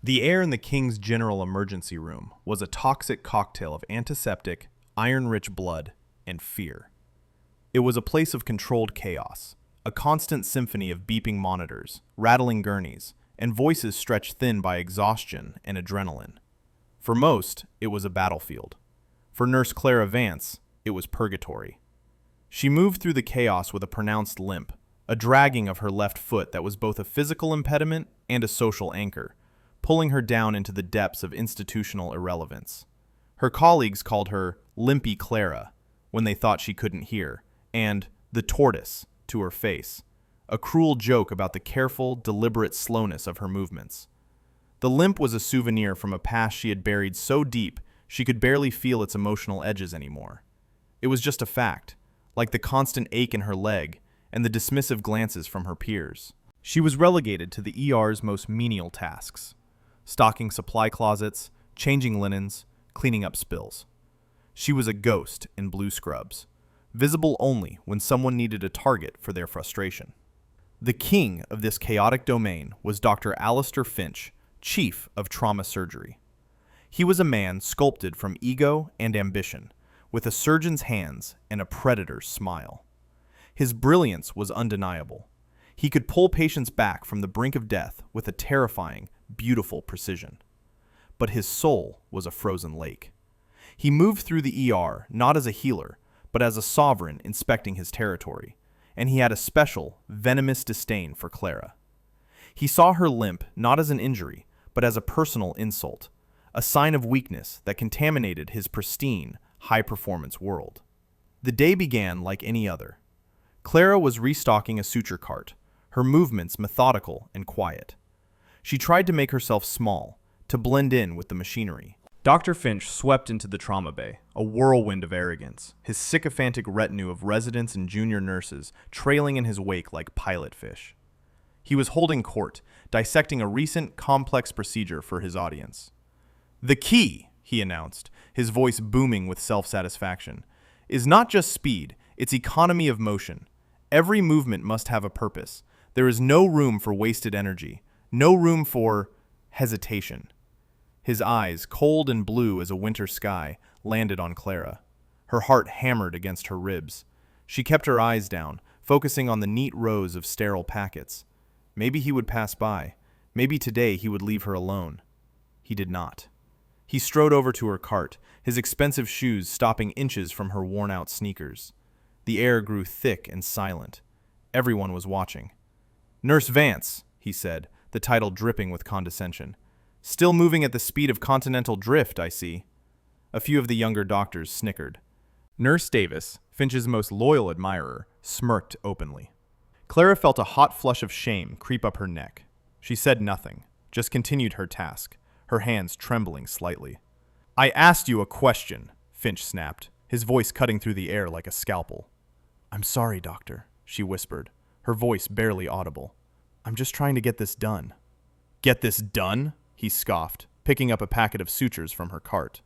The air in the King's General Emergency Room was a toxic cocktail of antiseptic, iron-rich blood, and fear. It was a place of controlled chaos, a constant symphony of beeping monitors, rattling gurneys, and voices stretched thin by exhaustion and adrenaline. For most, it was a battlefield. For Nurse Clara Vance, it was purgatory. She moved through the chaos with a pronounced limp, a dragging of her left foot that was both a physical impediment and a social anchor, pulling her down into the depths of institutional irrelevance. Her colleagues called her Limpy Clara when they thought she couldn't hear, and the tortoise to her face, a cruel joke about the careful, deliberate slowness of her movements. The limp was a souvenir from a past she had buried so deep she could barely feel its emotional edges anymore. It was just a fact, like the constant ache in her leg and the dismissive glances from her peers. She was relegated to the ER's most menial tasks: stocking supply closets, changing linens, cleaning up spills. She was a ghost in blue scrubs, visible only when someone needed a target for their frustration. The king of this chaotic domain was Dr. Alistair Finch, chief of trauma surgery. He was a man sculpted from ego and ambition, with a surgeon's hands and a predator's smile. His brilliance was undeniable. He could pull patients back from the brink of death with a terrifying, beautiful precision. But his soul was a frozen lake. He moved through the ER not as a healer, but as a sovereign inspecting his territory, and he had a special, venomous disdain for Clara. He saw her limp not as an injury, but as a personal insult, a sign of weakness that contaminated his pristine, high-performance world. The day began like any other. Clara was restocking a suture cart, her movements methodical and quiet. She tried to make herself small, to blend in with the machinery. Dr. Finch swept into the trauma bay, a whirlwind of arrogance, his sycophantic retinue of residents and junior nurses trailing in his wake like pilot fish. He was holding court, dissecting a recent, complex procedure for his audience. "The key," he announced, his voice booming with self-satisfaction, "is not just speed, it's economy of motion. Every movement must have a purpose. There is no room for wasted energy, no room for hesitation." His eyes, cold and blue as a winter sky, landed on Clara. Her heart hammered against her ribs. She kept her eyes down, focusing on the neat rows of sterile packets. Maybe he would pass by. Maybe today he would leave her alone. He did not. He strode over to her cart, his expensive shoes stopping inches from her worn-out sneakers. The air grew thick and silent. Everyone was watching. "Nurse Vance," he said, the title dripping with condescension. "Still moving at the speed of continental drift, I see." A few of the younger doctors snickered. Nurse Davis, Finch's most loyal admirer, smirked openly. Clara felt a hot flush of shame creep up her neck. She said nothing, just continued her task, her hands trembling slightly. "I asked you a question," Finch snapped, his voice cutting through the air like a scalpel. "I'm sorry, doctor," she whispered, her voice barely audible. "I'm just trying to get this done." "Get this done?" he scoffed, picking up a packet of sutures from her cart.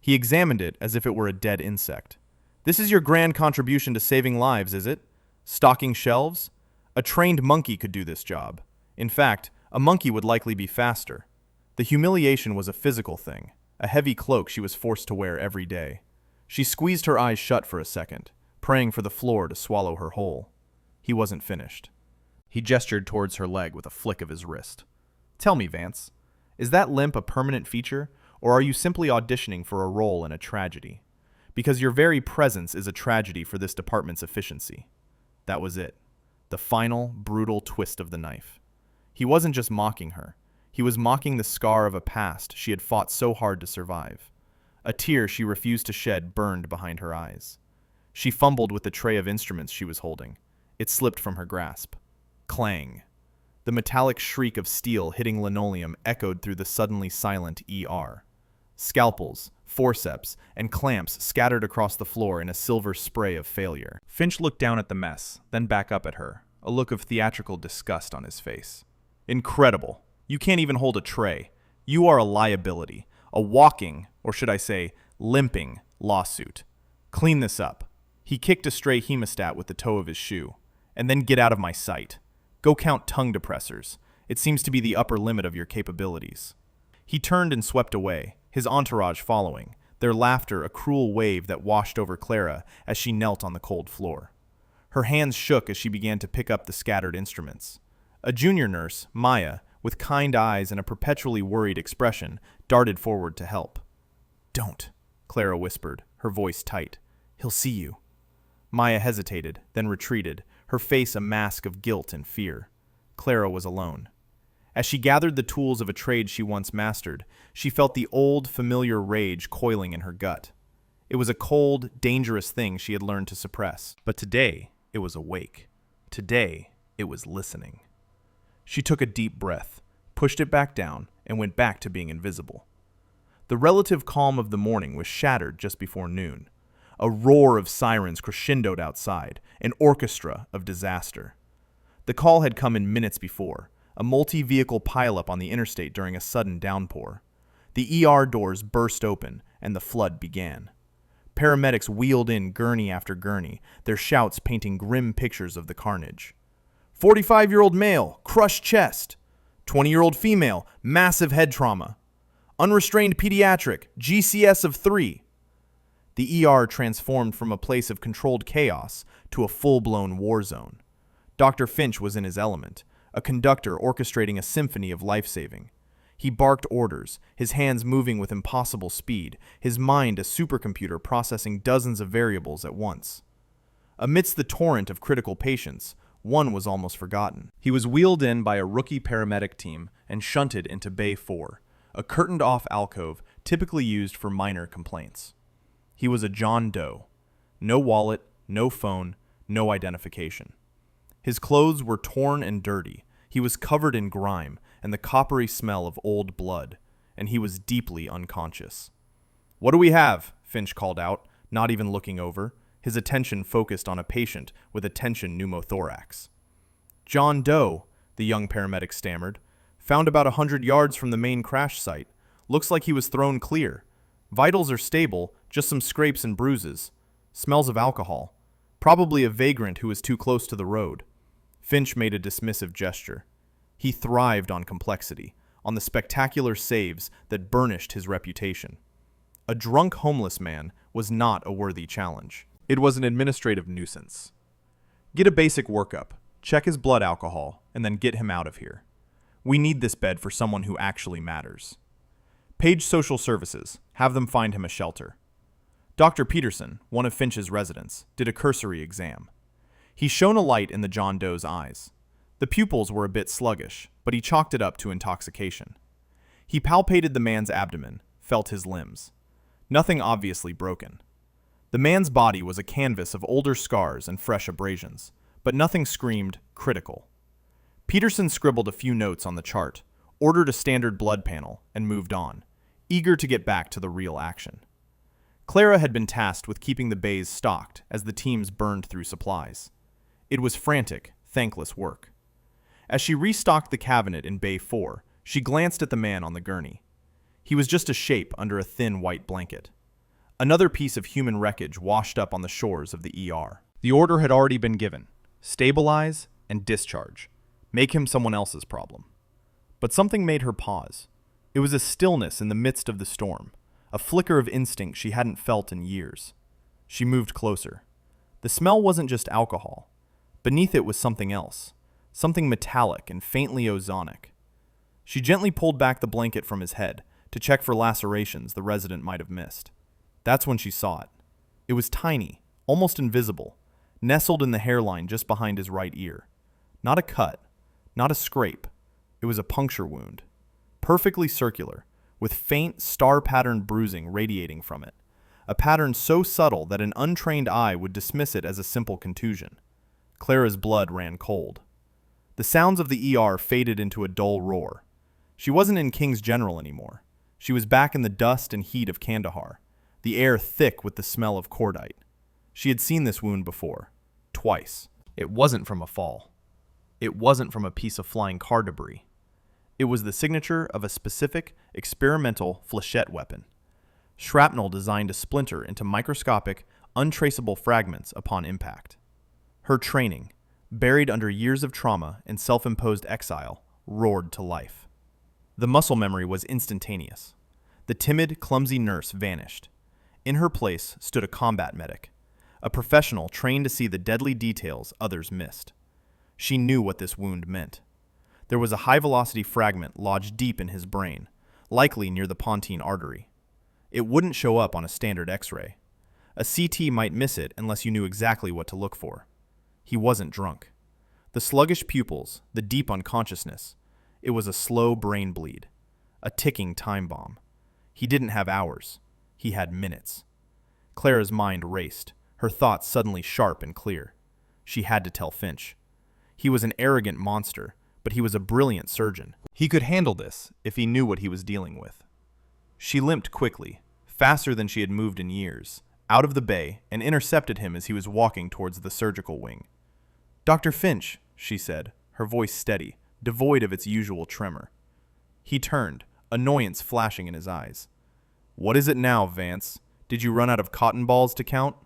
He examined it as if it were a dead insect. "This is your grand contribution to saving lives, is it? Stocking shelves? A trained monkey could do this job. In fact, a monkey would likely be faster." The humiliation was a physical thing, a heavy cloak she was forced to wear every day. She squeezed her eyes shut for a second, praying for the floor to swallow her whole. He wasn't finished. He gestured towards her leg with a flick of his wrist. "Tell me, Vance, is that limp a permanent feature, or are you simply auditioning for a role in a tragedy? Because your very presence is a tragedy for this department's efficiency." That was it. The final, brutal twist of the knife. He wasn't just mocking her. He was mocking the scar of a past she had fought so hard to survive. A tear she refused to shed burned behind her eyes. She fumbled with the tray of instruments she was holding. It slipped from her grasp. Clang. The metallic shriek of steel hitting linoleum echoed through the suddenly silent ER. Scalpels, forceps, and clamps scattered across the floor in a silver spray of failure. Finch looked down at the mess, then back up at her, a look of theatrical disgust on his face. "Incredible. You can't even hold a tray. You are a liability, a walking, or should I say, limping, lawsuit. Clean this up." He kicked a stray hemostat with the toe of his shoe. "And then get out of my sight. Go count tongue depressors. It seems to be the upper limit of your capabilities." He turned and swept away, his entourage following, their laughter a cruel wave that washed over Clara as she knelt on the cold floor. Her hands shook as she began to pick up the scattered instruments. A junior nurse, Maya, with kind eyes and a perpetually worried expression, darted forward to help. "Don't," Clara whispered, her voice tight. "He'll see you." Maya hesitated, then retreated, her face a mask of guilt and fear. Clara was alone. As she gathered the tools of a trade she once mastered, she felt the old, familiar rage coiling in her gut. It was a cold, dangerous thing she had learned to suppress. But today, it was awake. Today, it was listening. She took a deep breath, pushed it back down, and went back to being invisible. The relative calm of the morning was shattered just before noon. A roar of sirens crescendoed outside, an orchestra of disaster. The call had come in minutes before, a multi-vehicle pileup on the interstate during a sudden downpour. The ER doors burst open, and the flood began. Paramedics wheeled in gurney after gurney, their shouts painting grim pictures of the carnage. 45-year-old male, crushed chest. 20-year-old female, massive head trauma. Unrestrained pediatric, GCS of 3. The ER transformed from a place of controlled chaos to a full-blown war zone. Dr. Finch was in his element, a conductor orchestrating a symphony of life-saving. He barked orders, his hands moving with impossible speed, his mind a supercomputer processing dozens of variables at once. Amidst the torrent of critical patients, one was almost forgotten. He was wheeled in by a rookie paramedic team and shunted into Bay 4, a curtained-off alcove typically used for minor complaints. He was a John Doe. No wallet, no phone, no identification. His clothes were torn and dirty. He was covered in grime and the coppery smell of old blood, and he was deeply unconscious. "What do we have?" Finch called out, not even looking over, his attention focused on a patient with a tension pneumothorax. "John Doe," the young paramedic stammered. "Found about 100 yards from the main crash site. Looks like he was thrown clear. Vitals are stable, just some scrapes and bruises. Smells of alcohol. Probably a vagrant who was too close to the road." Finch made a dismissive gesture. He thrived on complexity, on the spectacular saves that burnished his reputation. A drunk homeless man was not a worthy challenge. It was an administrative nuisance. Get a basic workup, check his blood alcohol, and then get him out of here. We need this bed for someone who actually matters. Page Social Services, have them find him a shelter. Dr. Peterson, one of Finch's residents, did a cursory exam. He shone a light in the John Doe's eyes. The pupils were a bit sluggish, but he chalked it up to intoxication. He palpated the man's abdomen, felt his limbs. Nothing obviously broken. The man's body was a canvas of older scars and fresh abrasions, but nothing screamed critical. Peterson scribbled a few notes on the chart, ordered a standard blood panel, and moved on, eager to get back to the real action. Clara had been tasked with keeping the bays stocked as the teams burned through supplies. It was frantic, thankless work. As she restocked the cabinet in Bay 4, she glanced at the man on the gurney. He was just a shape under a thin white blanket. Another piece of human wreckage washed up on the shores of the ER. The order had already been given. Stabilize and discharge. Make him someone else's problem. But something made her pause. It was a stillness in the midst of the storm, a flicker of instinct she hadn't felt in years. She moved closer. The smell wasn't just alcohol. Beneath it was something else, something metallic and faintly ozonic. She gently pulled back the blanket from his head to check for lacerations the resident might have missed. That's when she saw it. It was tiny, almost invisible, nestled in the hairline just behind his right ear. Not a cut, not a scrape. It was a puncture wound, perfectly circular, with faint, star-patterned bruising radiating from it, a pattern so subtle that an untrained eye would dismiss it as a simple contusion. Clara's blood ran cold. The sounds of the ER faded into a dull roar. She wasn't in King's General anymore. She was back in the dust and heat of Kandahar, the air thick with the smell of cordite. She had seen this wound before, twice. It wasn't from a fall. It wasn't from a piece of flying car debris. It was the signature of a specific, experimental flechette weapon. Shrapnel designed to splinter into microscopic, untraceable fragments upon impact. Her training, buried under years of trauma and self-imposed exile, roared to life. The muscle memory was instantaneous. The timid, clumsy nurse vanished. In her place stood a combat medic, a professional trained to see the deadly details others missed. She knew what this wound meant. There was a high-velocity fragment lodged deep in his brain, likely near the pontine artery. It wouldn't show up on a standard X-ray. A CT might miss it unless you knew exactly what to look for. He wasn't drunk. The sluggish pupils, the deep unconsciousness, it was a slow brain bleed, a ticking time bomb. He didn't have hours. He had minutes. Clara's mind raced, her thoughts suddenly sharp and clear. She had to tell Finch. He was an arrogant monster, but he was a brilliant surgeon. He could handle this if he knew what he was dealing with. She limped quickly, faster than she had moved in years, out of the bay and intercepted him as he was walking towards the surgical wing. "Dr. Finch," she said, her voice steady, devoid of its usual tremor. He turned, annoyance flashing in his eyes. "What is it now, Vance? Did you run out of cotton balls to count?"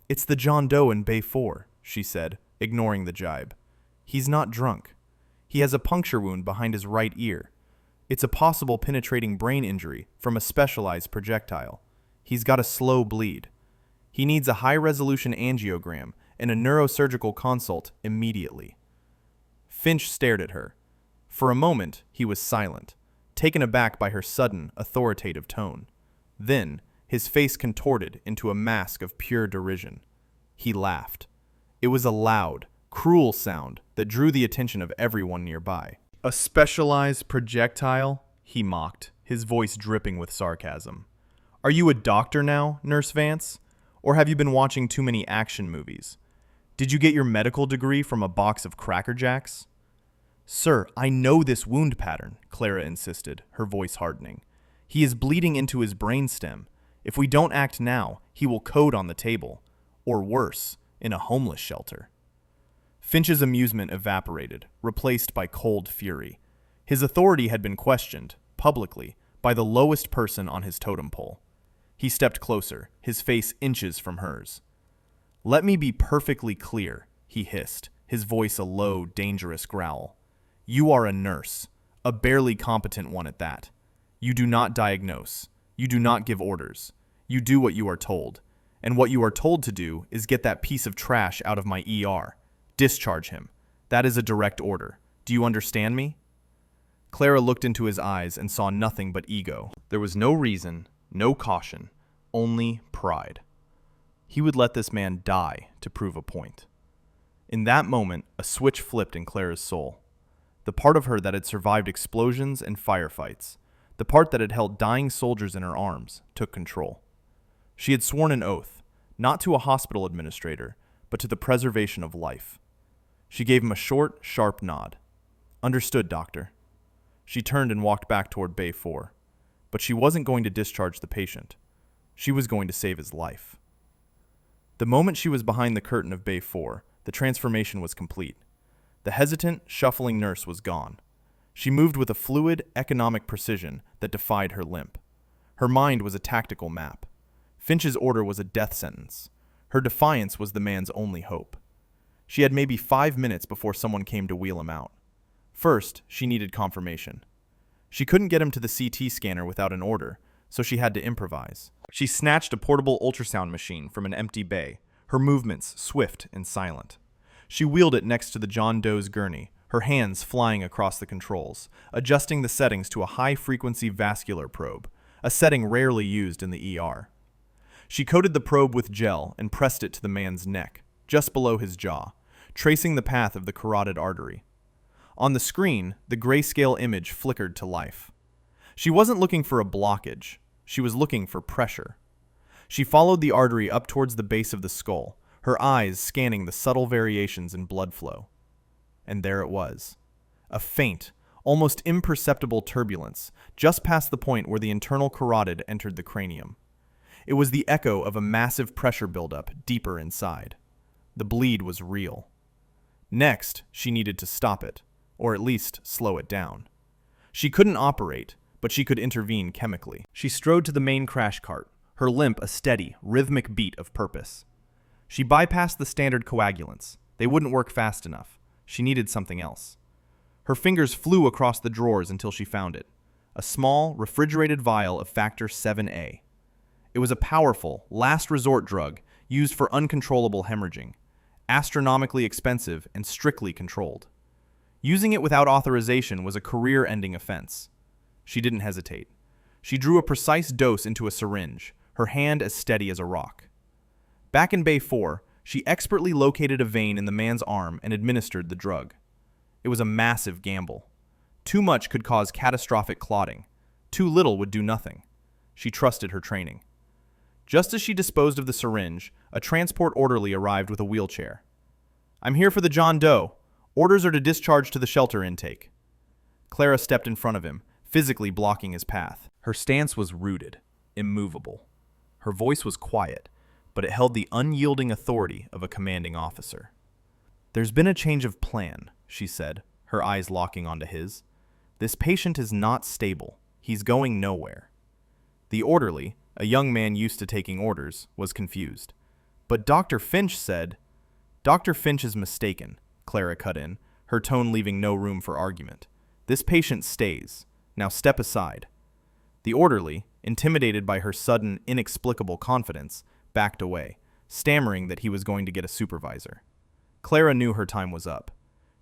"It's the John Doe in Bay 4, she said, ignoring the jibe. "He's not drunk. He has a puncture wound behind his right ear. It's a possible penetrating brain injury from a specialized projectile. He's got a slow bleed. He needs a high-resolution angiogram and a neurosurgical consult immediately." Finch stared at her. For a moment, he was silent, taken aback by her sudden, authoritative tone. Then, his face contorted into a mask of pure derision. He laughed. It was a loud, cruel sound that drew the attention of everyone nearby. "A specialized projectile?" he mocked, his voice dripping with sarcasm. "Are you a doctor now, Nurse Vance? Or have you been watching too many action movies? Did you get your medical degree from a box of Cracker Jacks?" "Sir, I know this wound pattern," Clara insisted, her voice hardening. "He is bleeding into his brainstem. If we don't act now, he will code on the table. Or worse, in a homeless shelter." Finch's amusement evaporated, replaced by cold fury. His authority had been questioned, publicly, by the lowest person on his totem pole. He stepped closer, his face inches from hers. "Let me be perfectly clear," he hissed, his voice a low, dangerous growl. "You are a nurse, a barely competent one at that. You do not diagnose. You do not give orders. You do what you are told. And what you are told to do is get that piece of trash out of my ER. Discharge him. That is a direct order. Do you understand me?" Clara looked into his eyes and saw nothing but ego. There was no reason, no caution, only pride. He would let this man die to prove a point. In that moment, a switch flipped in Clara's soul. The part of her that had survived explosions and firefights, the part that had held dying soldiers in her arms, took control. She had sworn an oath, not to a hospital administrator, but to the preservation of life. She gave him a short, sharp nod. "Understood, doctor." She turned and walked back toward Bay 4. But she wasn't going to discharge the patient. She was going to save his life. The moment she was behind the curtain of Bay 4, the transformation was complete. The hesitant, shuffling nurse was gone. She moved with a fluid, economic precision that defied her limp. Her mind was a tactical map. Finch's order was a death sentence. Her defiance was the man's only hope. She had maybe 5 minutes before someone came to wheel him out. First, she needed confirmation. She couldn't get him to the CT scanner without an order, so she had to improvise. She snatched a portable ultrasound machine from an empty bay, her movements swift and silent. She wheeled it next to the John Doe's gurney, her hands flying across the controls, adjusting the settings to a high-frequency vascular probe, a setting rarely used in the ER. She coated the probe with gel and pressed it to the man's neck, just below his jaw, tracing the path of the carotid artery. On the screen, the grayscale image flickered to life. She wasn't looking for a blockage. She was looking for pressure. She followed the artery up towards the base of the skull, her eyes scanning the subtle variations in blood flow. And there it was. A faint, almost imperceptible turbulence, just past the point where the internal carotid entered the cranium. It was the echo of a massive pressure buildup deeper inside. The bleed was real. Next, she needed to stop it, or at least slow it down. She couldn't operate, but she could intervene chemically. She strode to the main crash cart, her limp a steady, rhythmic beat of purpose. She bypassed the standard coagulants. They wouldn't work fast enough. She needed something else. Her fingers flew across the drawers until she found it. A small, refrigerated vial of factor 7A. It was a powerful, last-resort drug used for uncontrollable hemorrhaging, astronomically expensive and strictly controlled. Using it without authorization was a career-ending offense. She didn't hesitate. She drew a precise dose into a syringe, her hand as steady as a rock. Back in Bay 4, she expertly located a vein in the man's arm and administered the drug. It was a massive gamble. Too much could cause catastrophic clotting. Too little would do nothing. She trusted her training. Just as she disposed of the syringe, a transport orderly arrived with a wheelchair. "I'm here for the John Doe. Orders are to discharge to the shelter intake." Clara stepped in front of him, physically blocking his path. Her stance was rooted, immovable. Her voice was quiet, but it held the unyielding authority of a commanding officer. "There's been a change of plan," she said, her eyes locking onto his. "This patient is not stable. He's going nowhere." The orderly, a young man used to taking orders, was confused. "But Dr. Finch said—" "Dr. Finch is mistaken," Clara cut in, her tone leaving no room for argument. "This patient stays. Now step aside." The orderly, intimidated by her sudden, inexplicable confidence, backed away, stammering that he was going to get a supervisor. Clara knew her time was up.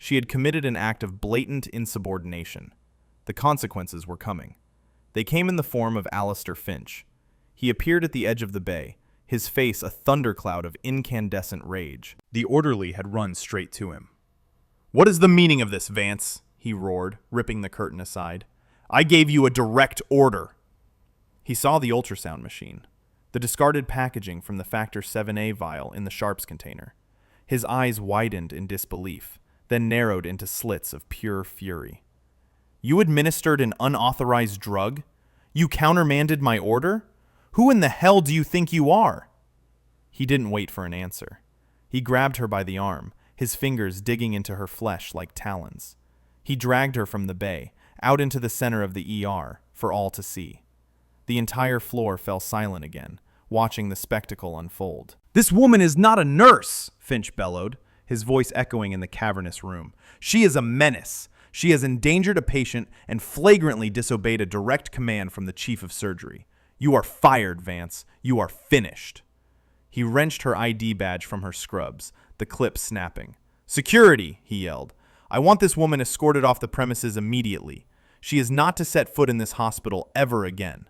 She had committed an act of blatant insubordination. The consequences were coming. They came in the form of Alistair Finch. He appeared at the edge of the bay, his face a thundercloud of incandescent rage. The orderly had run straight to him. "What is the meaning of this, Vance?" he roared, ripping the curtain aside. "I gave you a direct order." He saw the ultrasound machine, the discarded packaging from the factor 7A vial in the Sharps container. His eyes widened in disbelief, then narrowed into slits of pure fury. "You administered an unauthorized drug? You countermanded my order? Who in the hell do you think you are?" He didn't wait for an answer. He grabbed her by the arm, his fingers digging into her flesh like talons. He dragged her from the bay, out into the center of the ER, for all to see. The entire floor fell silent again, watching the spectacle unfold. "This woman is not a nurse!" Finch bellowed, his voice echoing in the cavernous room. "She is a menace. She has endangered a patient and flagrantly disobeyed a direct command from the chief of surgery. You are fired, Vance. You are finished." He wrenched her ID badge from her scrubs, the clip snapping. "Security!" he yelled. "I want this woman escorted off the premises immediately. She is not to set foot in this hospital ever again."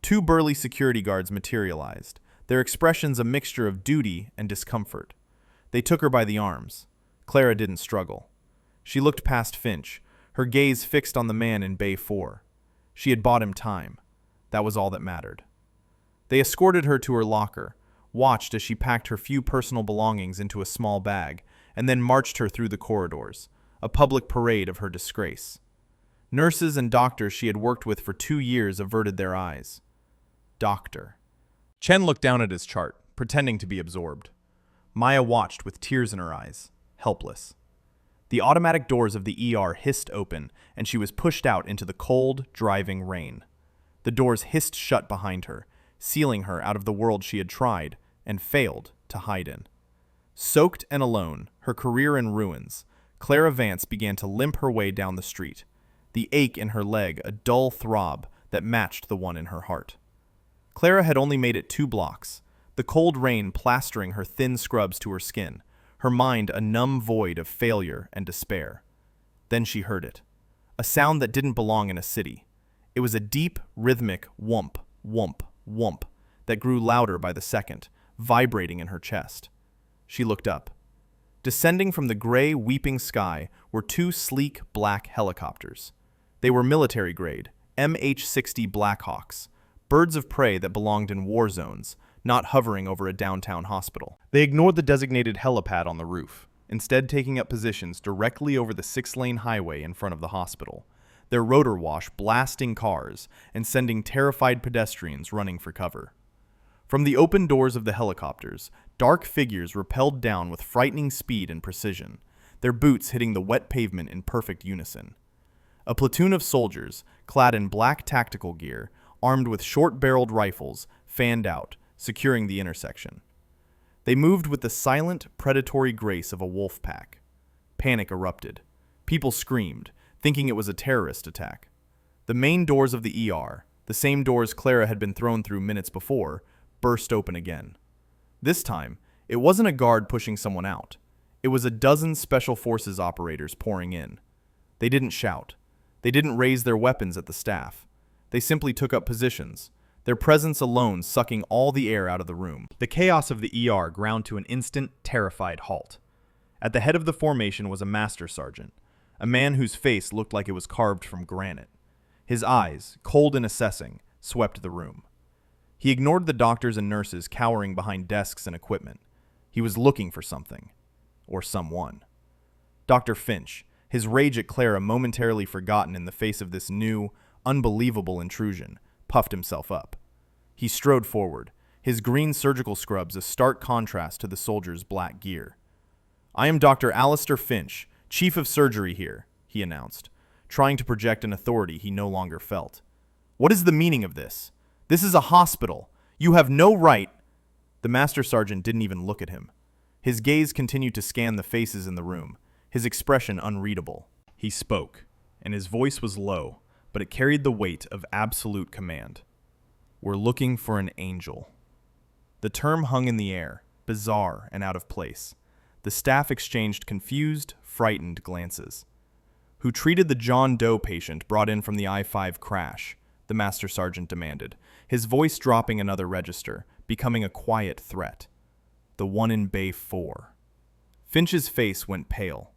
Two burly security guards materialized, their expressions a mixture of duty and discomfort. They took her by the arms. Clara didn't struggle. She looked past Finch, her gaze fixed on the man in Bay 4. She had bought him time. That was all that mattered. They escorted her to her locker, watched as she packed her few personal belongings into a small bag, and then marched her through the corridors, a public parade of her disgrace. Nurses and doctors she had worked with for 2 years averted their eyes. Doctor. Chen looked down at his chart, pretending to be absorbed. Maya watched with tears in her eyes, helpless. The automatic doors of the ER hissed open, and she was pushed out into the cold, driving rain. The doors hissed shut behind her, sealing her out of the world she had tried, and failed, to hide in. Soaked and alone, her career in ruins, Clara Vance began to limp her way down the street, the ache in her leg a dull throb that matched the one in her heart. Clara had only made it 2 blocks, the cold rain plastering her thin scrubs to her skin, her mind a numb void of failure and despair. Then she heard it, a sound that didn't belong in a city. It was a deep, rhythmic whump, whump, whump that grew louder by the second, vibrating in her chest. She looked up. Descending from the gray, weeping sky were 2 sleek, black helicopters. They were military-grade, MH-60 Blackhawks, birds of prey that belonged in war zones, not hovering over a downtown hospital. They ignored the designated helipad on the roof, instead taking up positions directly over the 6-lane highway in front of the hospital, their rotor wash blasting cars and sending terrified pedestrians running for cover. From the open doors of the helicopters, dark figures rappelled down with frightening speed and precision, their boots hitting the wet pavement in perfect unison. A platoon of soldiers, clad in black tactical gear, armed with short-barreled rifles, fanned out, securing the intersection. They moved with the silent, predatory grace of a wolf pack. Panic erupted. People screamed, thinking it was a terrorist attack. The main doors of the ER, the same doors Clara had been thrown through minutes before, burst open again. This time, it wasn't a guard pushing someone out. It was a dozen Special Forces operators pouring in. They didn't shout. They didn't raise their weapons at the staff. They simply took up positions, their presence alone sucking all the air out of the room. The chaos of the ER ground to an instant, terrified halt. At the head of the formation was a master sergeant, a man whose face looked like it was carved from granite. His eyes, cold and assessing, swept the room. He ignored the doctors and nurses cowering behind desks and equipment. He was looking for something. Or someone. Dr. Finch, his rage at Clara momentarily forgotten in the face of this new, unbelievable intrusion, puffed himself up. He strode forward, his green surgical scrubs a stark contrast to the soldier's black gear. "I am Dr. Alistair Finch, Chief of Surgery here," he announced, trying to project an authority he no longer felt. "What is the meaning of this? This is a hospital. You have no right—" The master sergeant didn't even look at him. His gaze continued to scan the faces in the room, his expression unreadable. He spoke, and his voice was low, but it carried the weight of absolute command. "We're looking for an angel." The term hung in the air, bizarre and out of place. The staff exchanged confused, frightened glances. "Who treated the John Doe patient brought in from the I-5 crash?" the master sergeant demanded, his voice dropping another register, becoming a quiet threat. "The one in Bay 4. Finch's face went pale.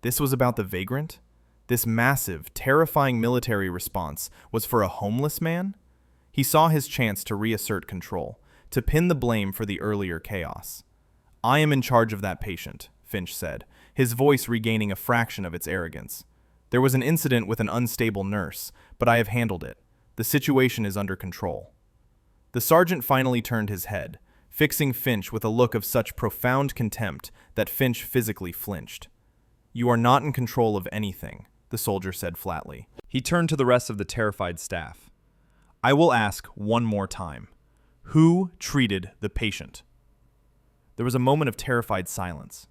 This was about the vagrant? This massive, terrifying military response was for a homeless man? He saw his chance to reassert control, to pin the blame for the earlier chaos. "I am in charge of that patient," Finch said, his voice regaining a fraction of its arrogance. "There was an incident with an unstable nurse, but I have handled it. The situation is under control." The sergeant finally turned his head, fixing Finch with a look of such profound contempt that Finch physically flinched. "You are not in control of anything," the soldier said flatly. He turned to the rest of the terrified staff. "I will ask one more time. Who treated the patient?" There was a moment of terrified silence.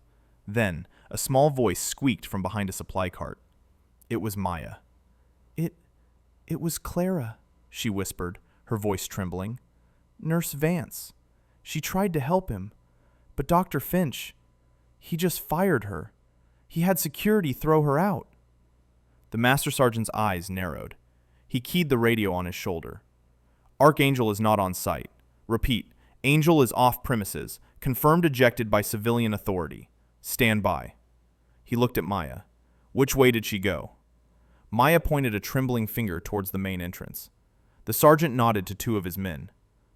Then, a small voice squeaked from behind a supply cart. It was Maya. It was Clara," she whispered, her voice trembling. "Nurse Vance. She tried to help him. But Dr. Finch, he just fired her. He had security throw her out." The master sergeant's eyes narrowed. He keyed the radio on his shoulder. "Archangel is not on site. Repeat, Angel is off premises, confirmed ejected by civilian authority. Stand by." He looked at Maya. "Which way did she go?" Maya pointed a trembling finger towards the main entrance. The sergeant nodded to two of his men.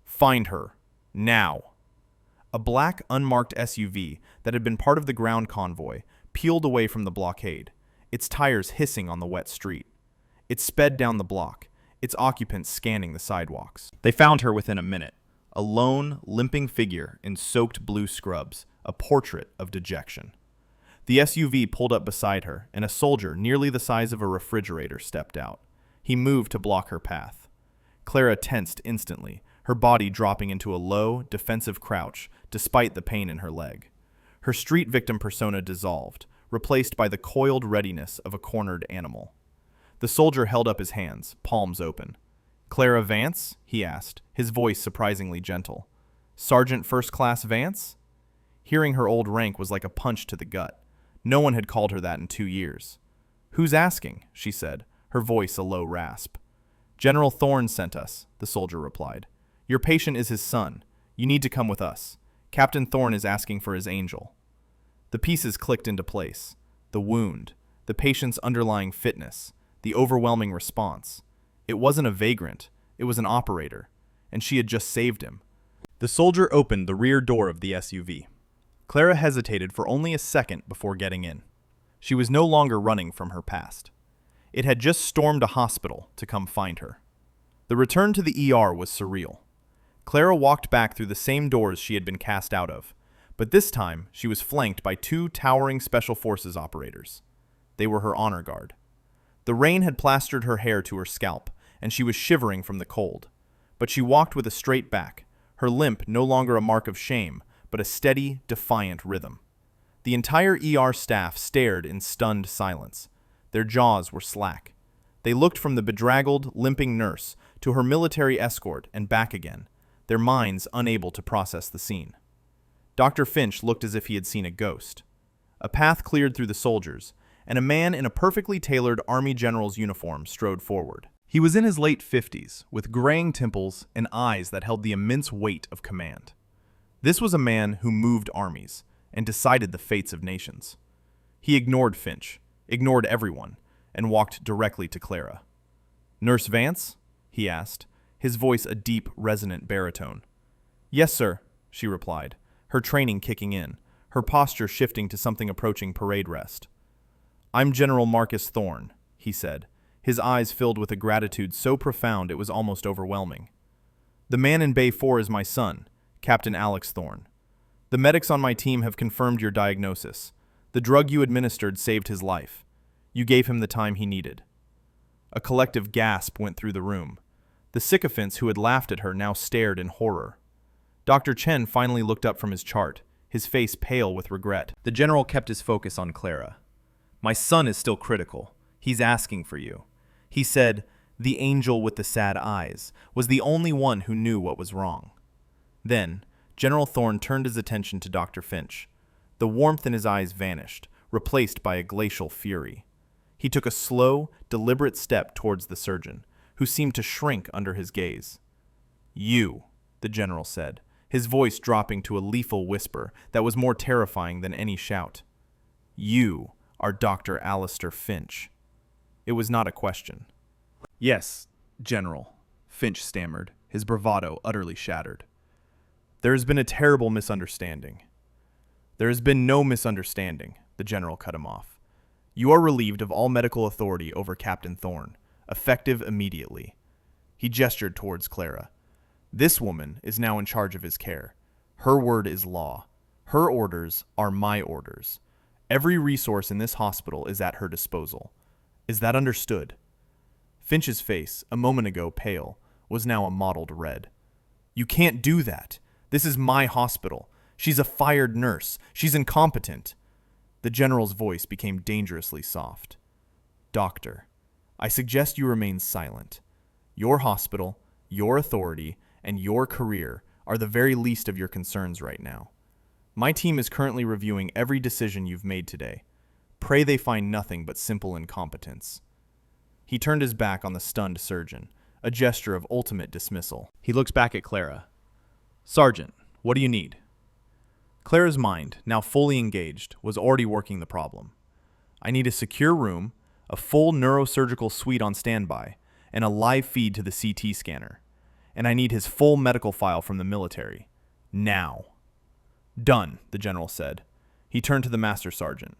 "Find her. Now." A black, unmarked SUV that had been part of the ground convoy peeled away from the blockade, its tires hissing on the wet street. It sped down the block, its occupants scanning the sidewalks. They found her within a minute, a lone, limping figure in soaked blue scrubs, a portrait of dejection. The SUV pulled up beside her, and a soldier nearly the size of a refrigerator stepped out. He moved to block her path. Clara tensed instantly, her body dropping into a low, defensive crouch despite the pain in her leg. Her street victim persona dissolved, replaced by the coiled readiness of a cornered animal. The soldier held up his hands, palms open. "Clara Vance?" he asked, his voice surprisingly gentle. "Sergeant First Class Vance?" Hearing her old rank was like a punch to the gut. No one had called her that in 2 years. "Who's asking?" she said, her voice a low rasp. "General Thorne sent us," the soldier replied. "Your patient is his son. You need to come with us. Captain Thorne is asking for his angel." The pieces clicked into place. The wound, the patient's underlying fitness, the overwhelming response. It wasn't a vagrant, it was an operator, and she had just saved him. The soldier opened the rear door of the SUV. Clara hesitated for only a second before getting in. She was no longer running from her past. It had just stormed a hospital to come find her. The return to the ER was surreal. Clara walked back through the same doors she had been cast out of, but this time she was flanked by 2 towering Special Forces operators. They were her honor guard. The rain had plastered her hair to her scalp, and she was shivering from the cold. But she walked with a straight back, her limp no longer a mark of shame, but a steady, defiant rhythm. The entire ER staff stared in stunned silence. Their jaws were slack. They looked from the bedraggled, limping nurse to her military escort and back again, their minds unable to process the scene. Dr. Finch looked as if he had seen a ghost. A path cleared through the soldiers, and a man in a perfectly tailored Army general's uniform strode forward. He was in his late 50s, with graying temples and eyes that held the immense weight of command. This was a man who moved armies and decided the fates of nations. He ignored Finch, ignored everyone, and walked directly to Clara. "Nurse Vance?" he asked, his voice a deep, resonant baritone. "Yes, sir," she replied, her training kicking in, her posture shifting to something approaching parade rest. "I'm General Marcus Thorne," he said, his eyes filled with a gratitude so profound it was almost overwhelming. "The man in Bay 4 is my son, Captain Alex Thorne. The medics on my team have confirmed your diagnosis. The drug you administered saved his life. You gave him the time he needed." A collective gasp went through the room. The sycophants who had laughed at her now stared in horror. Dr. Chen finally looked up from his chart, his face pale with regret. The general kept his focus on Clara. "My son is still critical. He's asking for you." He said, the angel with the sad eyes was the only one who knew what was wrong. Then, General Thorne turned his attention to Dr. Finch. The warmth in his eyes vanished, replaced by a glacial fury. He took a slow, deliberate step towards the surgeon, who seemed to shrink under his gaze. "You," the general said, his voice dropping to a lethal whisper that was more terrifying than any shout. "You are Dr. Alistair Finch." It was not a question. "Yes, General," Finch stammered, his bravado utterly shattered. "There has been a terrible misunderstanding." "There has been no misunderstanding," the general cut him off. "You are relieved of all medical authority over Captain Thorne, effective immediately." He gestured towards Clara. "This woman is now in charge of his care. Her word is law. Her orders are my orders. Every resource in this hospital is at her disposal. Is that understood?" Finch's face, a moment ago pale, was now a mottled red. "You can't do that. This is my hospital. She's a fired nurse. She's incompetent." The general's voice became dangerously soft. "Doctor, I suggest you remain silent. Your hospital, your authority, and your career are the very least of your concerns right now. My team is currently reviewing every decision you've made today. Pray they find nothing but simple incompetence." He turned his back on the stunned surgeon, a gesture of ultimate dismissal. He looked back at Clara. "Sergeant, what do you need?" Clara's mind, now fully engaged, was already working the problem. "I need a secure room, a full neurosurgical suite on standby, and a live feed to the CT scanner. And I need his full medical file from the military. Now." "Done," the general said. He turned to the master sergeant.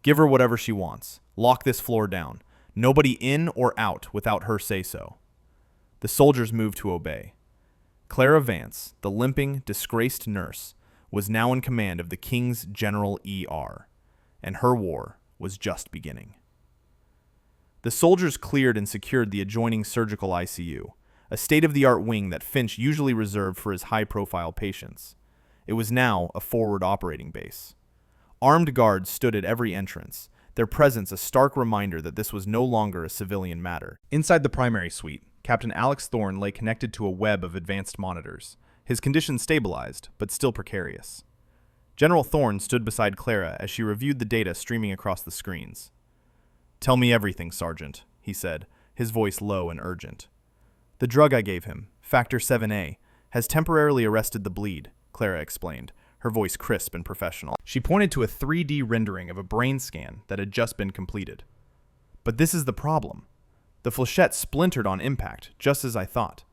"Give her whatever she wants. Lock this floor down. Nobody in or out without her say-so." The soldiers moved to obey. Clara Vance, the limping, disgraced nurse, was now in command of the King's General ER, and her war was just beginning. The soldiers cleared and secured the adjoining surgical ICU, a state-of-the-art wing that Finch usually reserved for his high-profile patients. It was now a forward operating base. Armed guards stood at every entrance, their presence a stark reminder that this was no longer a civilian matter. Inside the primary suite, Captain Alex Thorne lay connected to a web of advanced monitors, his condition stabilized, but still precarious. General Thorne stood beside Clara as she reviewed the data streaming across the screens. "Tell me everything, Sergeant," he said, his voice low and urgent. "The drug I gave him, Factor 7A, has temporarily arrested the bleed," Clara explained, her voice crisp and professional. She pointed to a 3D rendering of a brain scan that had just been completed. "But this is the problem. The flechette splintered on impact, just as I thought.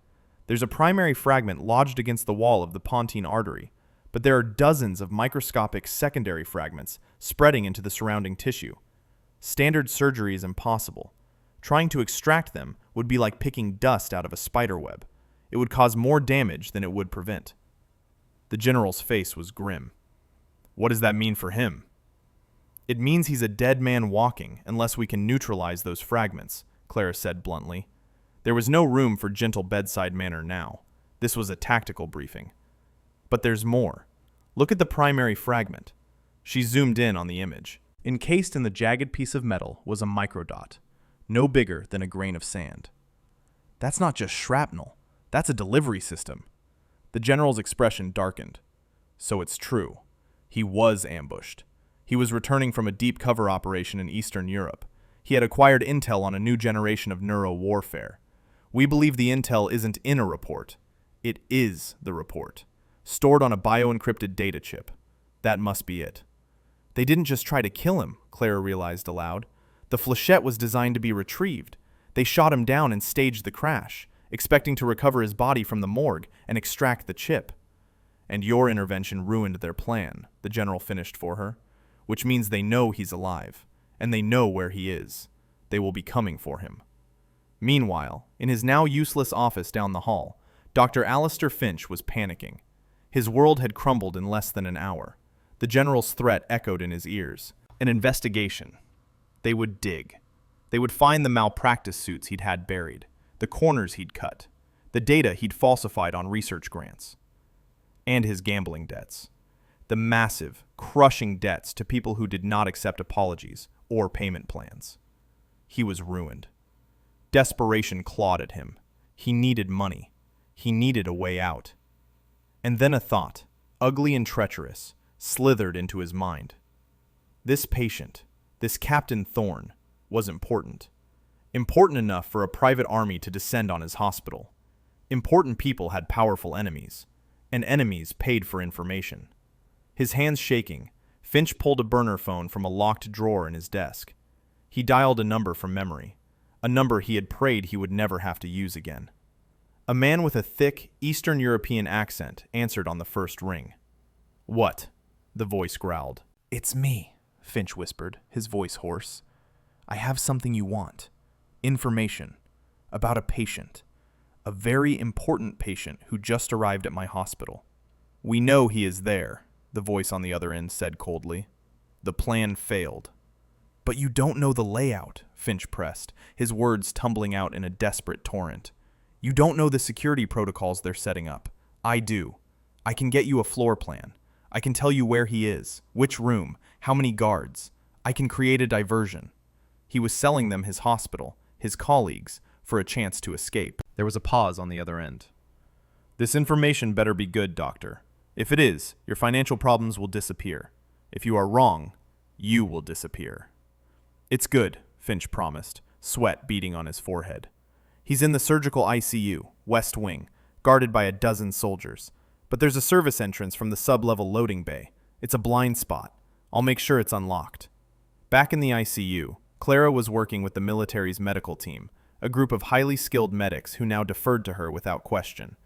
There's a primary fragment lodged against the wall of the pontine artery, but there are dozens of microscopic secondary fragments spreading into the surrounding tissue. Standard surgery is impossible. Trying to extract them would be like picking dust out of a spider web. It would cause more damage than it would prevent." The general's face was grim. "What does that mean for him?" "It means he's a dead man walking unless we can neutralize those fragments," Clara said bluntly. There was no room for gentle bedside manner now. This was a tactical briefing. "But there's more. Look at the primary fragment." She zoomed in on the image. Encased in the jagged piece of metal was a microdot, no bigger than a grain of sand. That's not just shrapnel, that's a delivery system. The general's expression darkened. So it's true. He was ambushed. He was returning from a deep cover operation in Eastern Europe. He had acquired intel on a new generation of neuro-warfare. We believe the intel isn't in a report. It is the report, stored on a bio-encrypted data chip. That must be it. They didn't just try to kill him, Clara realized aloud. The flechette was designed to be retrieved. They shot him down and staged the crash, expecting to recover his body from the morgue and extract the chip. And your intervention ruined their plan, the general finished for her, which means they know he's alive, and they know where he is. They will be coming for him. Meanwhile, in his now useless office down the hall, Dr. Alistair Finch was panicking. His world had crumbled in less than an hour. The general's threat echoed in his ears. An investigation. They would dig. They would find the malpractice suits he'd had buried, the corners he'd cut, the data he'd falsified on research grants, and his gambling debts. The massive, crushing debts to people who did not accept apologies or payment plans. He was ruined. Desperation clawed at him. He needed money. He needed a way out. And then a thought, ugly and treacherous, slithered into his mind. This patient, this Captain Thorne, was important. Important enough for a private army to descend on his hospital. Important people had powerful enemies, and enemies paid for information. His hands shaking, Finch pulled a burner phone from a locked drawer in his desk. He dialed a number from memory, a number he had prayed he would never have to use again. A man with a thick, Eastern European accent answered on the first ring. "What?" the voice growled. "It's me," Finch whispered, his voice hoarse. "I have something you want. Information. About a patient. A very important patient who just arrived at my hospital." "We know he is there," the voice on the other end said coldly. "The plan failed." "But you don't know the layout," Finch pressed, his words tumbling out in a desperate torrent. "You don't know the security protocols they're setting up. I do. I can get you a floor plan. I can tell you where he is, which room, how many guards. I can create a diversion." He was selling them his hospital, his colleagues, for a chance to escape. There was a pause on the other end. "This information better be good, Doctor. If it is, your financial problems will disappear. If you are wrong, you will disappear." "It's good," Finch promised, sweat beading on his forehead. "He's in the surgical ICU, West Wing, guarded by a dozen soldiers. But there's a service entrance from the sub-level loading bay. It's a blind spot. I'll make sure it's unlocked." Back in the ICU, Clara was working with the military's medical team, a group of highly skilled medics who now deferred to her without question.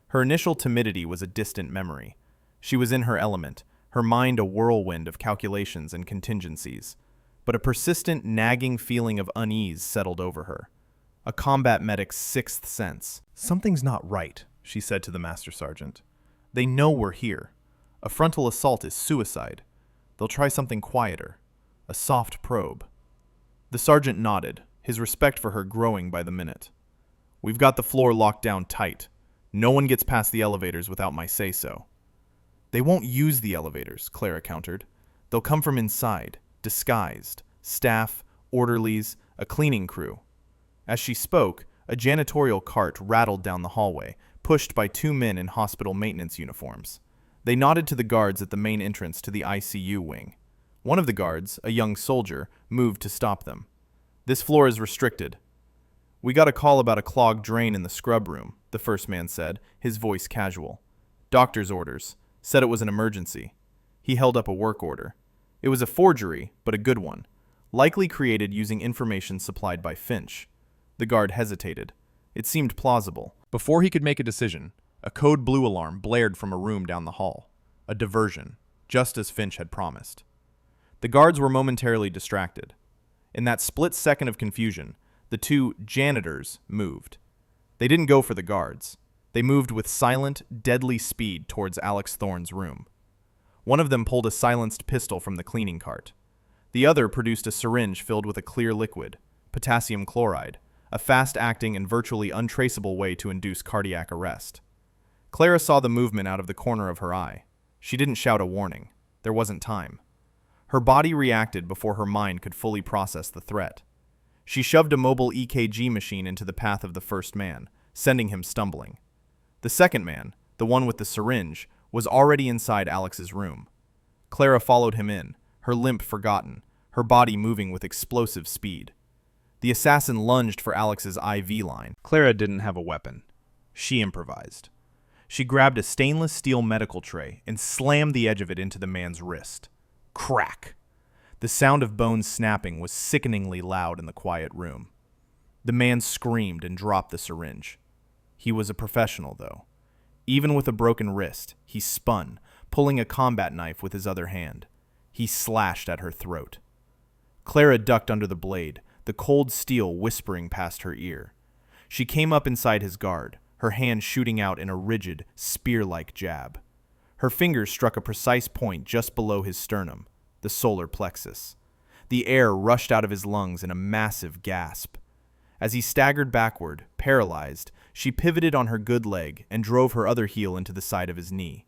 Her initial timidity was a distant memory. She was in her element, her mind a whirlwind of calculations and contingencies. But a persistent, nagging feeling of unease settled over her. A combat medic's sixth sense. "Something's not right," she said to the master sergeant. "They know we're here. A frontal assault is suicide. They'll try something quieter. A soft probe." The sergeant nodded, his respect for her growing by the minute. "We've got the floor locked down tight. No one gets past the elevators without my say-so." "They won't use the elevators," Clara countered. "They'll come from inside, disguised. Staff, orderlies, a cleaning crew." As she spoke, a janitorial cart rattled down the hallway, pushed by two men in hospital maintenance uniforms. They nodded to the guards at the main entrance to the ICU wing. One of the guards, a young soldier, moved to stop them. "This floor is restricted." "We got a call about a clogged drain in the scrub room," the first man said, his voice casual. "Doctor's orders. Said it was an emergency." He held up a work order. It was a forgery, but a good one, likely created using information supplied by Finch. The guard hesitated. It seemed plausible. Before he could make a decision, a code blue alarm blared from a room down the hall. A diversion, just as Finch had promised. The guards were momentarily distracted. In that split second of confusion, the two janitors moved. They didn't go for the guards. They moved with silent, deadly speed towards Alex Thorne's room. One of them pulled a silenced pistol from the cleaning cart. The other produced a syringe filled with a clear liquid, potassium chloride, a fast-acting and virtually untraceable way to induce cardiac arrest. Clara saw the movement out of the corner of her eye. She didn't shout a warning. There wasn't time. Her body reacted before her mind could fully process the threat. She shoved a mobile EKG machine into the path of the first man, sending him stumbling. The second man, the one with the syringe, was already inside Alex's room. Clara followed him in, her limp forgotten, her body moving with explosive speed. The assassin lunged for Alex's IV line. Clara didn't have a weapon. She improvised. She grabbed a stainless steel medical tray and slammed the edge of it into the man's wrist. Crack! The sound of bones snapping was sickeningly loud in the quiet room. The man screamed and dropped the syringe. He was a professional, though. Even with a broken wrist, he spun, pulling a combat knife with his other hand. He slashed at her throat. Clara ducked under the blade, the cold steel whispering past her ear. She came up inside his guard, her hand shooting out in a rigid, spear-like jab. Her fingers struck a precise point just below his sternum, the solar plexus. The air rushed out of his lungs in a massive gasp. As he staggered backward, paralyzed, she pivoted on her good leg and drove her other heel into the side of his knee.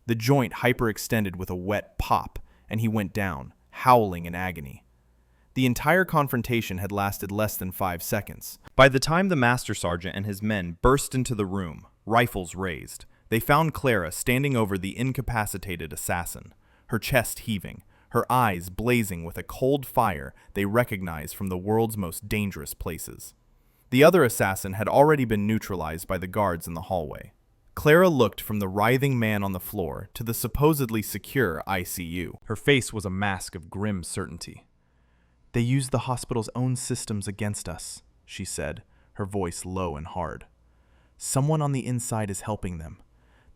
The joint hyperextended with a wet pop, and he went down, howling in agony. The entire confrontation had lasted less than 5 seconds. By the time the Master Sergeant and his men burst into the room, rifles raised, they found Clara standing over the incapacitated assassin, her chest heaving, her eyes blazing with a cold fire they recognized from the world's most dangerous places. The other assassin had already been neutralized by the guards in the hallway. Clara looked from the writhing man on the floor to the supposedly secure ICU. Her face was a mask of grim certainty. "They used the hospital's own systems against us," she said, her voice low and hard. "Someone on the inside is helping them.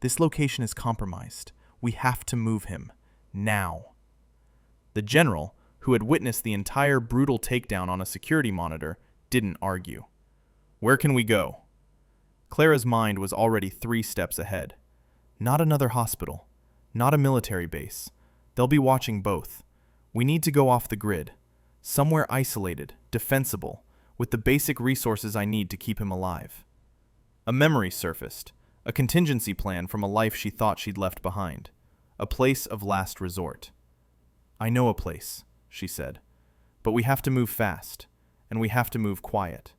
This location is compromised. We have to move him. Now." The general, who had witnessed the entire brutal takedown on a security monitor, didn't argue. "Where can we go?" Clara's mind was already 3 steps ahead. Not another hospital. Not a military base. They'll be watching both. We need to go off the grid. Somewhere isolated, defensible, with the basic resources I need to keep him alive. A memory surfaced, a contingency plan from a life she thought she'd left behind. A place of last resort. "I know a place," she said, "but we have to move fast, and we have to move quiet."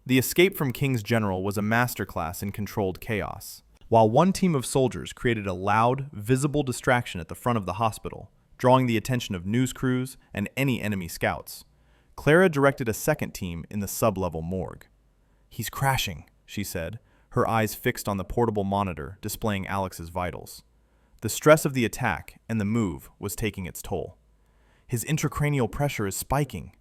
The escape from King's General was a masterclass in controlled chaos. While one team of soldiers created a loud, visible distraction at the front of the hospital, drawing the attention of news crews and any enemy scouts, Clara directed a second team in the sub-level morgue. "He's crashing," she said, her eyes fixed on the portable monitor displaying Alex's vitals. The stress of the attack and the move was taking its toll. "His intracranial pressure is spiking."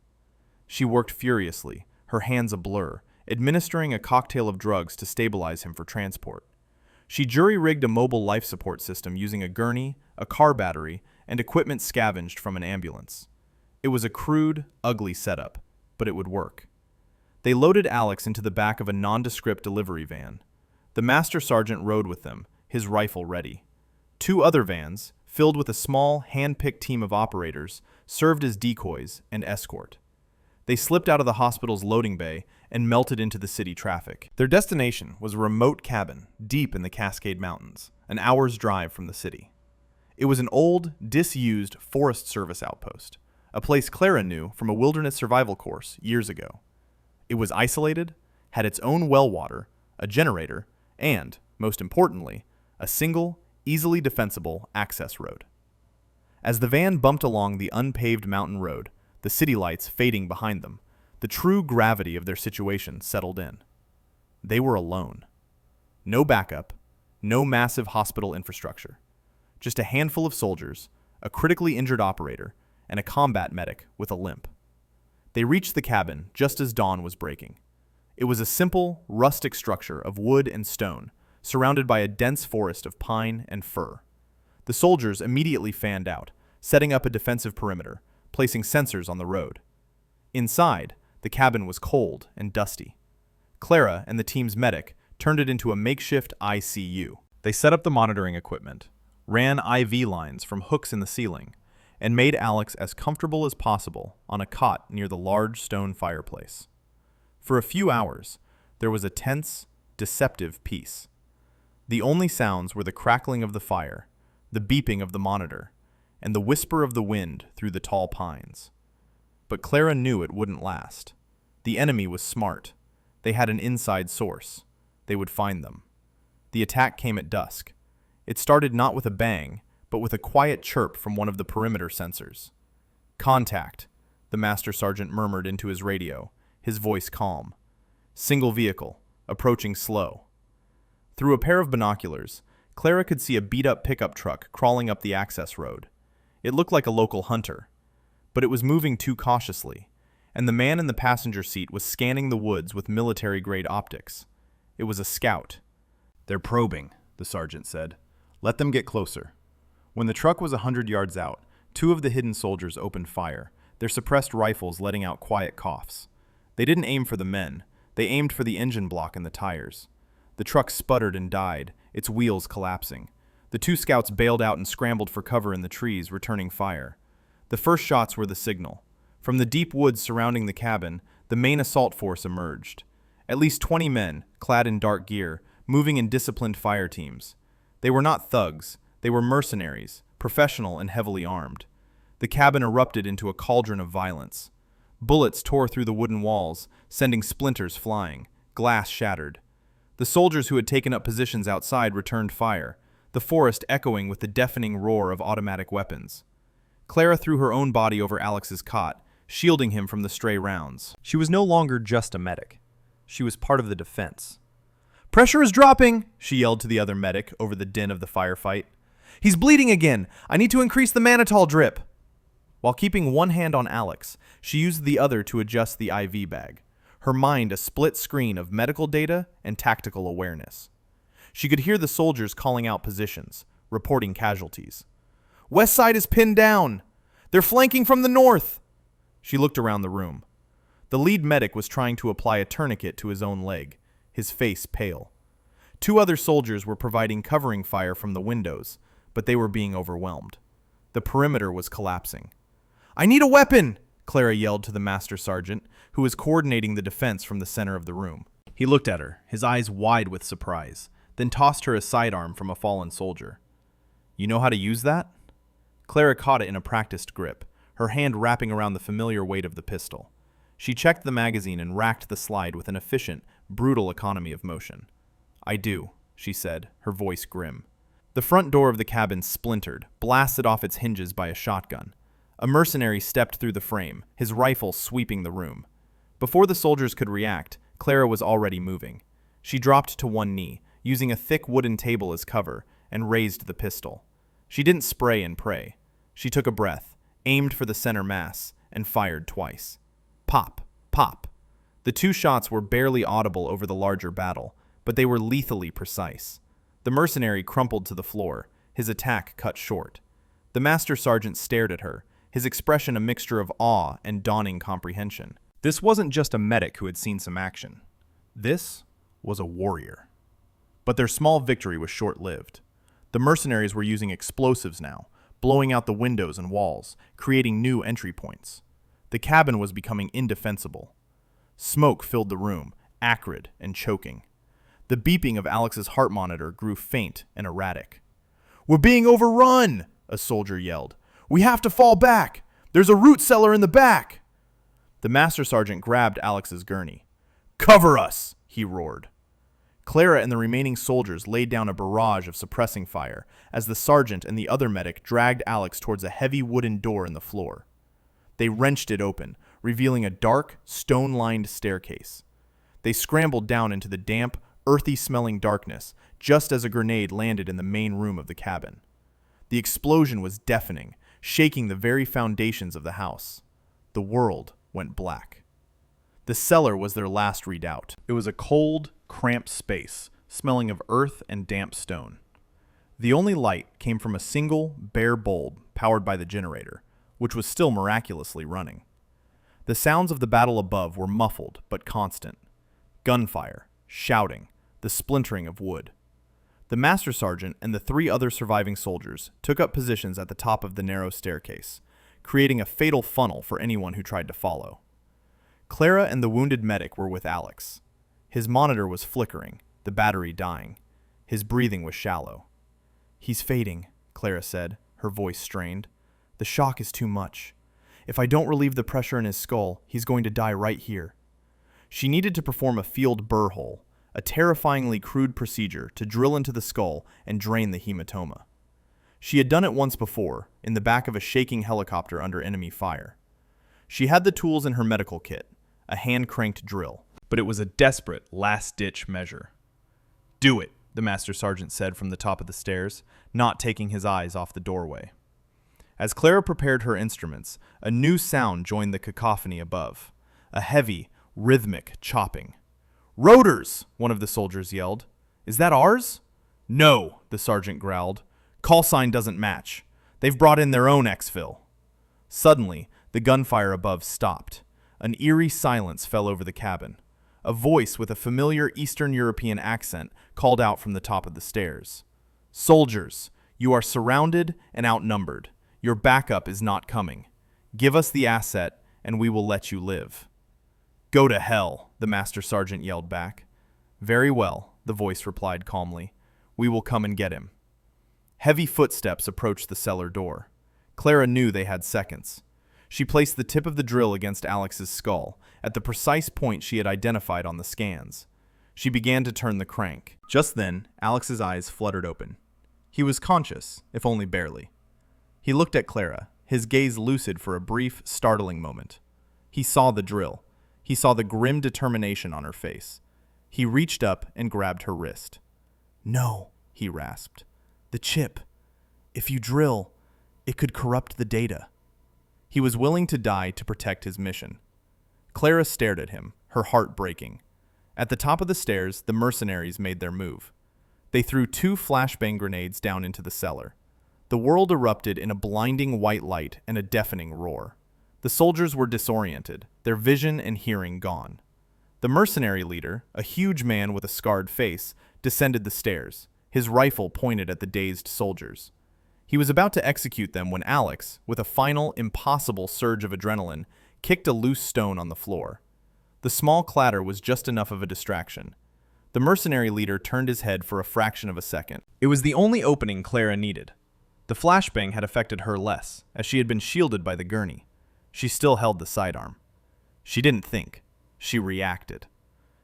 She worked furiously, her hands a blur, administering a cocktail of drugs to stabilize him for transport. She jury-rigged a mobile life support system using a gurney, a car battery, and equipment scavenged from an ambulance. It was a crude, ugly setup, but it would work. They loaded Alex into the back of a nondescript delivery van. The Master Sergeant rode with them, his rifle ready. 2 other vans, filled with a small, hand-picked team of operators, served as decoys and escort. They slipped out of the hospital's loading bay and melted into the city traffic. Their destination was a remote cabin deep in the Cascade Mountains, an hour's drive from the city. It was an old, disused Forest Service outpost, a place Clara knew from a wilderness survival course years ago. It was isolated, had its own well water, a generator, and, most importantly, a single, easily defensible access road. As the van bumped along the unpaved mountain road, the city lights fading behind them, the true gravity of their situation settled in. They were alone. No backup, no massive hospital infrastructure. Just a handful of soldiers, a critically injured operator, and a combat medic with a limp. They reached the cabin just as dawn was breaking. It was a simple, rustic structure of wood and stone, surrounded by a dense forest of pine and fir. The soldiers immediately fanned out, setting up a defensive perimeter, placing sensors on the road. Inside, the cabin was cold and dusty. Clara and the team's medic turned it into a makeshift ICU. They set up the monitoring equipment, ran IV lines from hooks in the ceiling, and made Alex as comfortable as possible on a cot near the large stone fireplace. For a few hours, there was a tense, deceptive peace. The only sounds were the crackling of the fire, the beeping of the monitor, and the whisper of the wind through the tall pines. But Clara knew it wouldn't last. The enemy was smart. They had an inside source. They would find them. The attack came at dusk. It started not with a bang, but with a quiet chirp from one of the perimeter sensors. "Contact," the Master Sergeant murmured into his radio, his voice calm. "Single vehicle, approaching slow." Through a pair of binoculars, Clara could see a beat-up pickup truck crawling up the access road. It looked like a local hunter, but it was moving too cautiously, and the man in the passenger seat was scanning the woods with military-grade optics. It was a scout. "They're probing," the sergeant said. "Let them get closer." When the truck was 100 yards out, two of the hidden soldiers opened fire, their suppressed rifles letting out quiet coughs. They didn't aim for the men. They aimed for the engine block and the tires. The truck sputtered and died, its wheels collapsing. The two scouts bailed out and scrambled for cover in the trees, returning fire. The first shots were the signal. From the deep woods surrounding the cabin, the main assault force emerged. At least 20 men, clad in dark gear, moving in disciplined fire teams. They were not thugs. They were mercenaries, professional and heavily armed. The cabin erupted into a cauldron of violence. Bullets tore through the wooden walls, sending splinters flying. Glass shattered. The soldiers who had taken up positions outside returned fire, the forest echoing with the deafening roar of automatic weapons. Clara threw her own body over Alex's cot, shielding him from the stray rounds. She was no longer just a medic. She was part of the defense. "Pressure is dropping," she yelled to the other medic over the din of the firefight. "He's bleeding again. I need to increase the mannitol drip." While keeping one hand on Alex, she used the other to adjust the IV bag, her mind a split screen of medical data and tactical awareness. She could hear the soldiers calling out positions, reporting casualties. "West side is pinned down. They're flanking from the north." She looked around the room. The lead medic was trying to apply a tourniquet to his own leg, his face pale. Two other soldiers were providing covering fire from the windows, but they were being overwhelmed. The perimeter was collapsing. "I need a weapon!" Clara yelled to the Master Sergeant, who was coordinating the defense from the center of the room. He looked at her, his eyes wide with surprise, then tossed her a sidearm from a fallen soldier. "You know how to use that?" Clara caught it in a practiced grip, her hand wrapping around the familiar weight of the pistol. She checked the magazine and racked the slide with an efficient, brutal economy of motion. "I do," she said, her voice grim. The front door of the cabin splintered, blasted off its hinges by a shotgun. A mercenary stepped through the frame, his rifle sweeping the room. Before the soldiers could react, Clara was already moving. She dropped to one knee, using a thick wooden table as cover, and raised the pistol. She didn't spray and pray. She took a breath, aimed for the center mass, and fired twice. Pop, pop. The two shots were barely audible over the larger battle, but they were lethally precise. The mercenary crumpled to the floor, his attack cut short. The Master Sergeant stared at her, his expression a mixture of awe and dawning comprehension. This wasn't just a medic who had seen some action. This was a warrior. But their small victory was short-lived. The mercenaries were using explosives now, blowing out the windows and walls, creating new entry points. The cabin was becoming indefensible. Smoke filled the room, acrid and choking. The beeping of Alex's heart monitor grew faint and erratic. "We're being overrun!" a soldier yelled. "We have to fall back! There's a root cellar in the back!" The Master Sergeant grabbed Alex's gurney. "Cover us!" he roared. Clara and the remaining soldiers laid down a barrage of suppressing fire as the sergeant and the other medic dragged Alex towards a heavy wooden door in the floor. They wrenched it open, revealing a dark, stone-lined staircase. They scrambled down into the damp, earthy-smelling darkness just as a grenade landed in the main room of the cabin. The explosion was deafening, shaking the very foundations of the house. The world went black. The cellar was their last redoubt. It was a cold, cramped space, smelling of earth and damp stone. The only light came from a single, bare bulb powered by the generator, which was still miraculously running. The sounds of the battle above were muffled but constant. Gunfire, shouting, the splintering of wood. The Master Sergeant and the three other surviving soldiers took up positions at the top of the narrow staircase, creating a fatal funnel for anyone who tried to follow. Clara and the wounded medic were with Alex. His monitor was flickering, the battery dying. His breathing was shallow. "He's fading," Clara said, her voice strained. The shock is too much. If I don't relieve the pressure in his skull, he's going to die right here. She needed to perform a field burr hole, a terrifyingly crude procedure to drill into the skull and drain the hematoma. She had done it once before, in the back of a shaking helicopter under enemy fire. She had the tools in her medical kit, a hand-cranked drill, but it was a desperate, last-ditch measure. "Do it," the master sergeant said from the top of the stairs, not taking his eyes off the doorway. As Clara prepared her instruments, a new sound joined the cacophony above, a heavy, rhythmic chopping. "Rotors!" one of the soldiers yelled. "Is that ours?" "No," the sergeant growled. "Call sign doesn't match. They've brought in their own exfil." Suddenly, the gunfire above stopped. An eerie silence fell over the cabin. A voice with a familiar Eastern European accent called out from the top of the stairs. "Soldiers, you are surrounded and outnumbered. Your backup is not coming. Give us the asset, and we will let you live." "Go to hell," the master sergeant yelled back. "Very well," the voice replied calmly. "We will come and get him." Heavy footsteps approached the cellar door. Clara knew they had seconds. She placed the tip of the drill against Alex's skull, at the precise point she had identified on the scans. She began to turn the crank. Just then, Alex's eyes fluttered open. He was conscious, if only barely. He looked at Clara, his gaze lucid for a brief, startling moment. He saw the drill. He saw the grim determination on her face. He reached up and grabbed her wrist. "No," he rasped. "The chip. If you drill, it could corrupt the data." He was willing to die to protect his mission. Clara stared at him, her heart breaking. At the top of the stairs, the mercenaries made their move. They threw 2 flashbang grenades down into the cellar. The world erupted in a blinding white light and a deafening roar. The soldiers were disoriented, their vision and hearing gone. The mercenary leader, a huge man with a scarred face, descended the stairs, his rifle pointed at the dazed soldiers. He was about to execute them when Alex, with a final, impossible surge of adrenaline, kicked a loose stone on the floor. The small clatter was just enough of a distraction. The mercenary leader turned his head for a fraction of a second. It was the only opening Clara needed. The flashbang had affected her less, as she had been shielded by the gurney. She still held the sidearm. She didn't think. She reacted.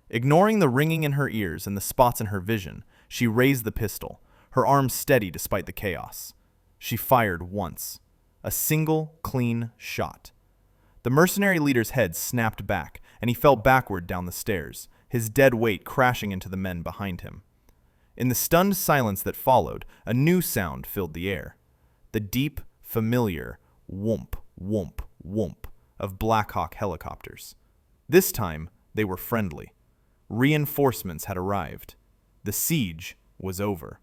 Ignoring the ringing in her ears and the spots in her vision, she raised the pistol, her arms steady despite the chaos. She fired once. A single, clean shot. The mercenary leader's head snapped back, and he fell backward down the stairs, his dead weight crashing into the men behind him. In the stunned silence that followed, a new sound filled the air. The deep, familiar whoomp, whoomp, whoomp of Black Hawk helicopters. This time, they were friendly. Reinforcements had arrived. The siege was over.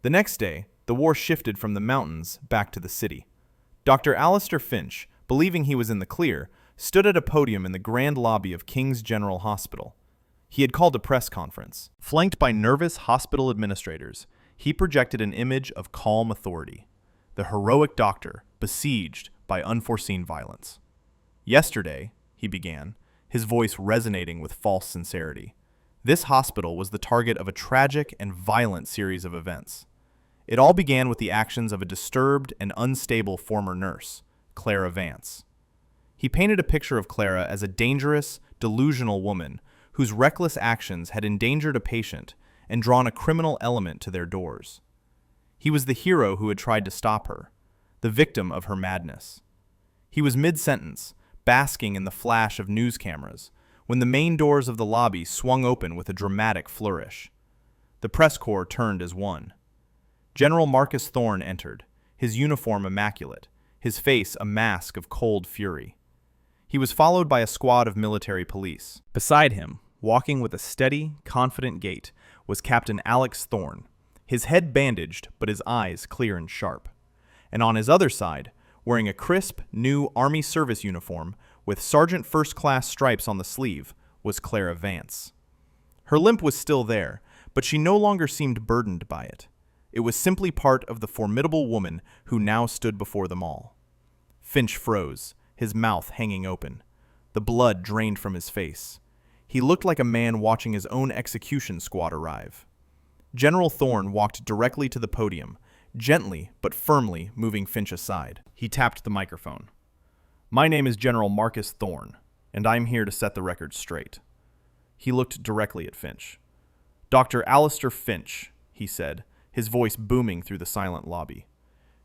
The next day, the war shifted from the mountains back to the city. Dr. Alistair Finch, believing he was in the clear, stood at a podium in the grand lobby of King's General Hospital. He had called a press conference. Flanked by nervous hospital administrators, he projected an image of calm authority. The heroic doctor, besieged by unforeseen violence. "Yesterday," he began, his voice resonating with false sincerity, "this hospital was the target of a tragic and violent series of events. It all began with the actions of a disturbed and unstable former nurse, Clara Vance." He painted a picture of Clara as a dangerous, delusional woman whose reckless actions had endangered a patient and drawn a criminal element to their doors. He was the hero who had tried to stop her, the victim of her madness. He was mid-sentence, basking in the flash of news cameras, when the main doors of the lobby swung open with a dramatic flourish. The press corps turned as one. General Marcus Thorne entered, his uniform immaculate, his face a mask of cold fury. He was followed by a squad of military police. Beside him, walking with a steady, confident gait, was Captain Alex Thorne, his head bandaged but his eyes clear and sharp. And on his other side, wearing a crisp, new Army service uniform with Sergeant First Class stripes on the sleeve, was Clara Vance. Her limp was still there, but she no longer seemed burdened by it. It was simply part of the formidable woman who now stood before them all. Finch froze, his mouth hanging open. The blood drained from his face. He looked like a man watching his own execution squad arrive. General Thorne walked directly to the podium, gently but firmly moving Finch aside. He tapped the microphone. "My name is General Marcus Thorne, and I'm here to set the record straight." He looked directly at Finch. "Dr. Alistair Finch," he said, his voice booming through the silent lobby.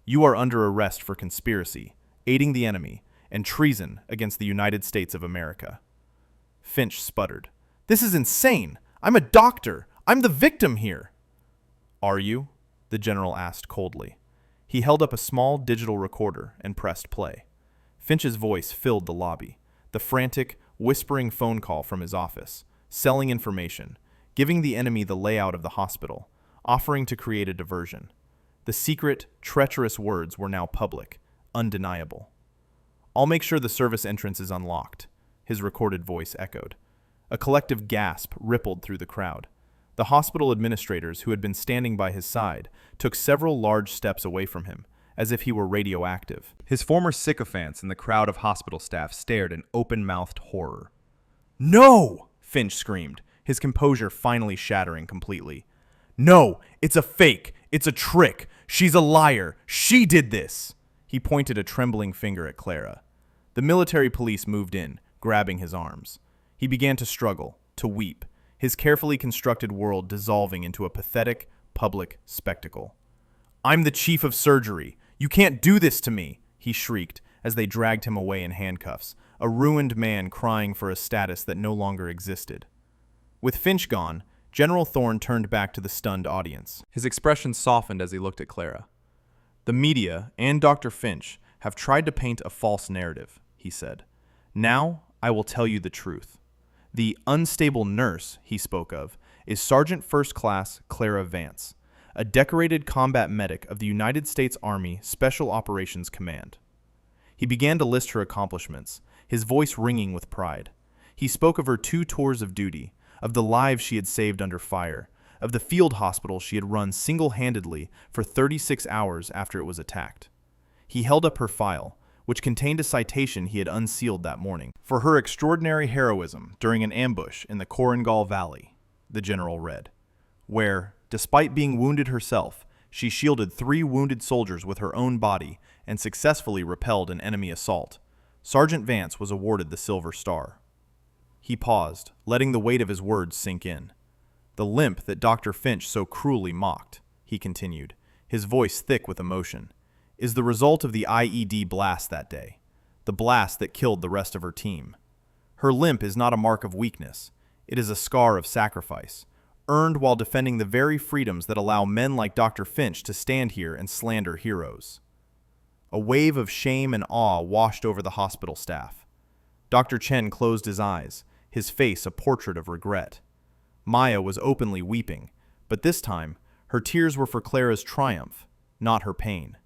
"You are under arrest for conspiracy, aiding the enemy, and treason against the United States of America." Finch sputtered. "This is insane! I'm a doctor! I'm the victim here!" "Are you?" the general asked coldly. He held up a small digital recorder and pressed play. Finch's voice filled the lobby, the frantic, whispering phone call from his office, selling information, giving the enemy the layout of the hospital, offering to create a diversion. The secret, treacherous words were now public, undeniable. "I'll make sure the service entrance is unlocked," his recorded voice echoed. A collective gasp rippled through the crowd. The hospital administrators who had been standing by his side took several large steps away from him, as if he were radioactive. His former sycophants and the crowd of hospital staff stared in open-mouthed horror. "No!" Finch screamed, his composure finally shattering completely. "No! It's a fake! It's a trick! She's a liar! She did this!" He pointed a trembling finger at Clara. The military police moved in, grabbing his arms. He began to struggle, to weep, his carefully constructed world dissolving into a pathetic, public spectacle. "I'm the chief of surgery! You can't do this to me!" he shrieked as they dragged him away in handcuffs, a ruined man crying for a status that no longer existed. With Finch gone, General Thorne turned back to the stunned audience. His expression softened as he looked at Clara. "The media and Dr. Finch have tried to paint a false narrative," he said. "Now I will tell you the truth. The unstable nurse he spoke of is Sergeant First Class Clara Vance, a decorated combat medic of the United States Army Special Operations Command." He began to list her accomplishments, his voice ringing with pride. He spoke of her 2 tours of duty, of the lives she had saved under fire, of the field hospital she had run single-handedly for 36 hours after it was attacked. He held up her file, which contained a citation he had unsealed that morning. "For her extraordinary heroism during an ambush in the Korengal Valley," the general read, "where, despite being wounded herself, she shielded 3 wounded soldiers with her own body and successfully repelled an enemy assault. Sergeant Vance was awarded the Silver Star." He paused, letting the weight of his words sink in. "The limp that Dr. Finch so cruelly mocked," he continued, his voice thick with emotion, "is the result of the IED blast that day, the blast that killed the rest of her team. Her limp is not a mark of weakness. It is a scar of sacrifice, earned while defending the very freedoms that allow men like Dr. Finch to stand here and slander heroes." A wave of shame and awe washed over the hospital staff. Dr. Chen closed his eyes, his face a portrait of regret. Maya was openly weeping, but this time, her tears were for Clara's triumph, not her pain.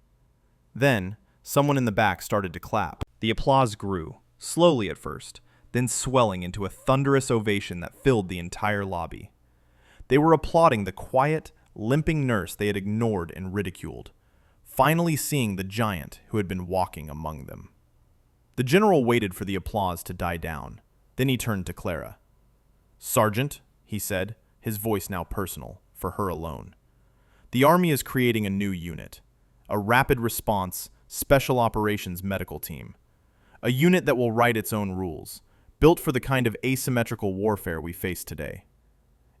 Then, someone in the back started to clap. The applause grew, slowly at first, then swelling into a thunderous ovation that filled the entire lobby. They were applauding the quiet, limping nurse they had ignored and ridiculed, finally seeing the giant who had been walking among them. The general waited for the applause to die down. Then he turned to Clara. "Sergeant," he said, his voice now personal, for her alone. "The Army is creating a new unit, a rapid response, special operations medical team. A unit that will write its own rules, built for the kind of asymmetrical warfare we face today.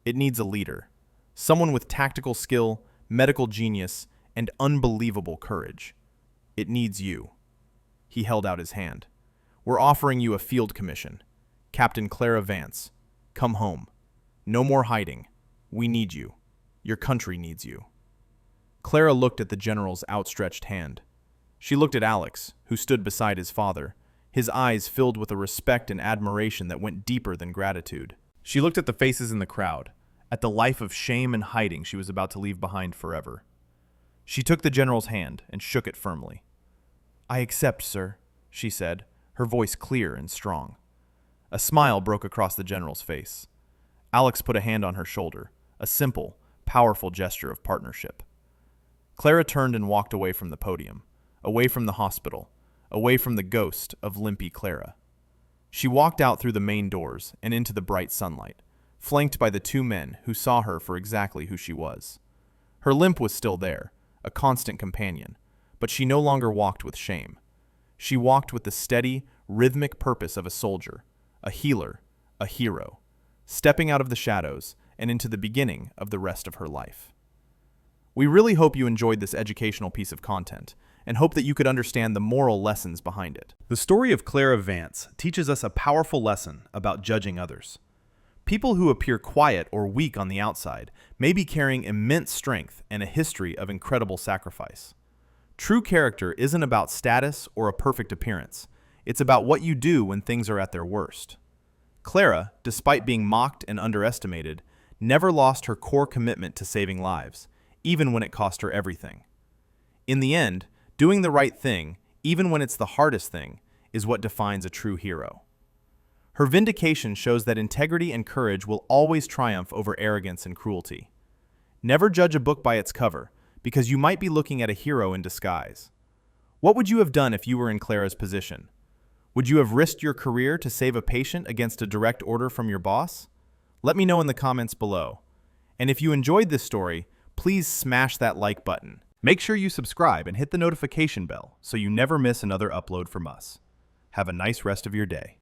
It needs a leader, someone with tactical skill, medical genius, and unbelievable courage. It needs you." He held out his hand. "We're offering you a field commission. Captain Clara Vance, come home. No more hiding. We need you. Your country needs you." Clara looked at the general's outstretched hand. She looked at Alex, who stood beside his father, his eyes filled with a respect and admiration that went deeper than gratitude. She looked at the faces in the crowd, at the life of shame and hiding she was about to leave behind forever. She took the general's hand and shook it firmly. "I accept, sir," she said, her voice clear and strong. A smile broke across the general's face. Alex put a hand on her shoulder, a simple, powerful gesture of partnership. Clara turned and walked away from the podium, away from the hospital, away from the ghost of Limpy Clara. She walked out through the main doors and into the bright sunlight, flanked by the 2 men who saw her for exactly who she was. Her limp was still there, a constant companion, but she no longer walked with shame. She walked with the steady, rhythmic purpose of a soldier, a healer, a hero, stepping out of the shadows and into the beginning of the rest of her life. We really hope you enjoyed this educational piece of content, and hope that you could understand the moral lessons behind it. The story of Clara Vance teaches us a powerful lesson about judging others. People who appear quiet or weak on the outside may be carrying immense strength and a history of incredible sacrifice. True character isn't about status or a perfect appearance. It's about what you do when things are at their worst. Clara, despite being mocked and underestimated, never lost her core commitment to saving lives, even when it cost her everything. In the end, doing the right thing, even when it's the hardest thing, is what defines a true hero. Her vindication shows that integrity and courage will always triumph over arrogance and cruelty. Never judge a book by its cover, because you might be looking at a hero in disguise. What would you have done if you were in Clara's position? Would you have risked your career to save a patient against a direct order from your boss? Let me know in the comments below. And if you enjoyed this story, please smash that like button. Make sure you subscribe and hit the notification bell so you never miss another upload from us. Have a nice rest of your day.